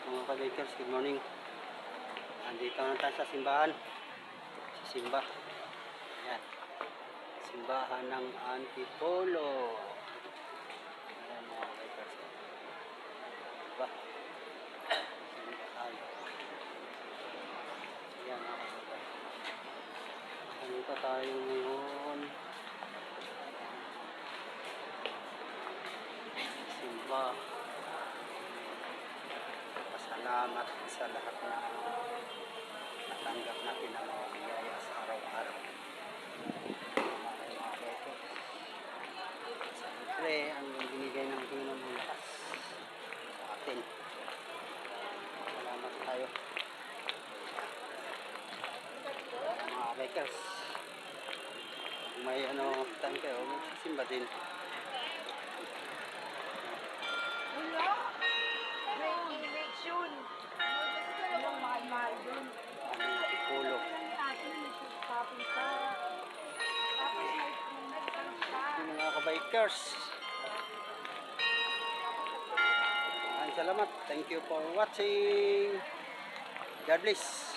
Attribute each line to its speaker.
Speaker 1: Mga ka-bikers, good morning. Andito na tayo sa simbahan. Simba. Ayan. Simbahan ng Antipolo. Ayan mga ka-bikers. Diba? Simbahan. Ayan mga ka-bikers. Andito tayo ngayon. Simba. Salamat sa lahat na natanggap natin ang mga biyaya sa araw-araw. Siyempre, ang binigay ng Panginoon ng lakas sa atin. Salamat tayo. Mga bikers, kung may time kayo, magsisimba din.
Speaker 2: Election. Kasi talagang mahal-mahal dun.
Speaker 1: Antipolo.
Speaker 2: Tapos
Speaker 1: Mga ka-bikers, salamat. Thank you for watching. God bless.